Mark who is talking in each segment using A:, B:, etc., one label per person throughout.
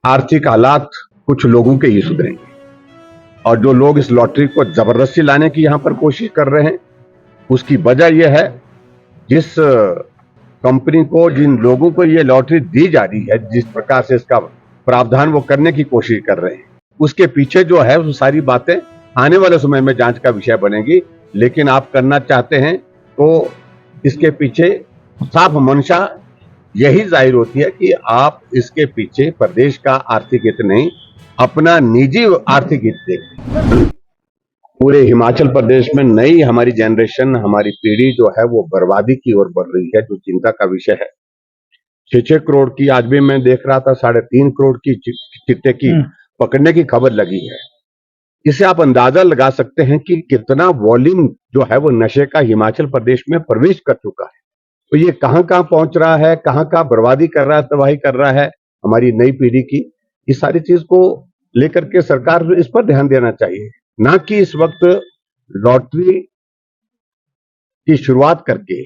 A: आर्थिक हालात कुछ लोगों के ही सुधरेंगे और जो लोग इस लॉटरी को जबरदस्ती लाने की यहां पर कोशिश कर रहे हैं, उसकी वजह यह है जिस कंपनी को, जिन लोगों को ये लॉटरी दी जा रही है, जिस प्रकार से इसका प्रावधान वो करने की कोशिश कर रहे हैं, उसके पीछे जो है वो सारी बातें आने वाले समय में जांच का विषय बनेगी। लेकिन आप करना चाहते हैं तो इसके पीछे साफ मंशा यही जाहिर होती है कि आप इसके पीछे प्रदेश का आर्थिक हित नहीं, अपना निजी आर्थिक हित देखते। पूरे हिमाचल प्रदेश में नई हमारी जनरेशन, हमारी पीढ़ी जो है वो बर्बादी की ओर बढ़ रही है, जो चिंता का विषय है। 6-6 करोड़ की, आज भी मैं देख रहा था 3.5 करोड़ की चिट्टे की पकड़ने की खबर लगी है। इससे आप अंदाजा लगा सकते हैं कि कितना वॉल्यूम जो है वो नशे का हिमाचल प्रदेश में प्रवेश कर चुका है। तो ये कहां कहां पहुंच रहा है, कहां कहां बर्बादी कर रहा है, तबाही कर रहा है हमारी नई पीढ़ी की। इस सारी चीज को लेकर के सरकार इस पर ध्यान देना चाहिए, ना कि इस वक्त लॉटरी की शुरुआत करके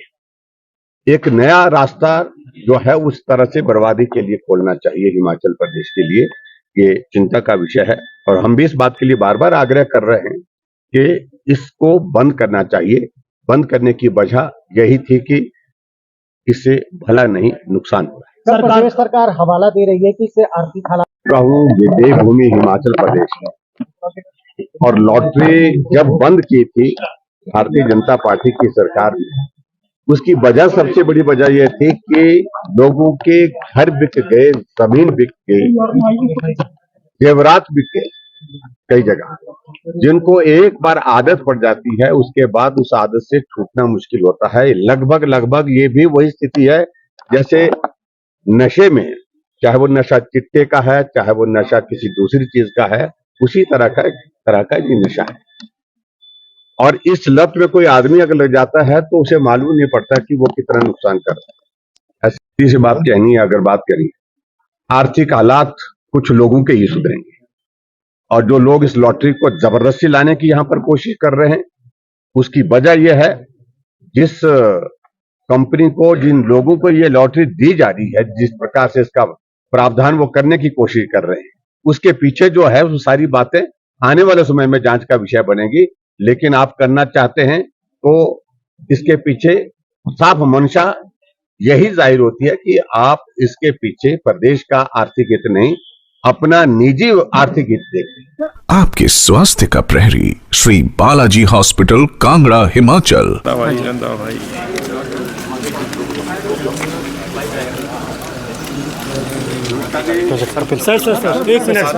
A: एक नया रास्ता जो है उस तरह से बर्बादी के लिए खोलना चाहिए हिमाचल प्रदेश के लिए। ये चिंता का विषय है और हम भी इस बात के लिए बार बार आग्रह कर रहे हैं कि इसको बंद करना चाहिए। बंद करने की वजह यही थी कि इससे भला नहीं नुकसान हो रहा है।
B: प्रदेश सरकार हवाला दे रही है कि इससे आर्थिक हालात
A: ये देवभूमि हिमाचल प्रदेश है और लॉटरी जब बंद की थी भारतीय जनता पार्टी की सरकार ने, उसकी वजह, सबसे बड़ी वजह यह थी कि लोगों के घर बिक गए, जमीन बिक गई, जेवरात बिक गए कई जगह। जिनको एक बार आदत पड़ जाती है उसके बाद उस आदत से छूटना मुश्किल होता है। लगभग ये भी वही स्थिति है जैसे नशे में, चाहे वो नशा चिट्टे का है, चाहे वो नशा किसी दूसरी चीज का है, उसी तरह का ये नशा है। और इस लत में कोई आदमी अगर लग जाता है तो उसे मालूम नहीं पड़ता कि वो कितना नुकसान कर रहा है। ऐसी बात कहनी है, अगर बात करें आर्थिक हालात कुछ लोगों के ही सुधरेंगे और जो लोग इस लॉटरी को जबरदस्ती लाने की यहां पर कोशिश कर रहे हैं, उसकी वजह यह है जिस कंपनी को, जिन लोगों को ये लॉटरी दी जा रही है, जिस प्रकार से इसका प्रावधान वो करने की कोशिश कर रहे हैं, उसके पीछे जो है वो सारी बातें आने वाले समय में जांच का विषय बनेगी। लेकिन आप करना चाहते हैं तो इसके पीछे साफ मंशा यही जाहिर होती है कि आप इसके पीछे प्रदेश का आर्थिक हित नहीं, अपना निजी आर्थिक हित देखते।
C: आपके स्वास्थ्य का प्रहरी श्री बालाजी हॉस्पिटल, कांगड़ा, हिमाचल।
B: सर एक मिनट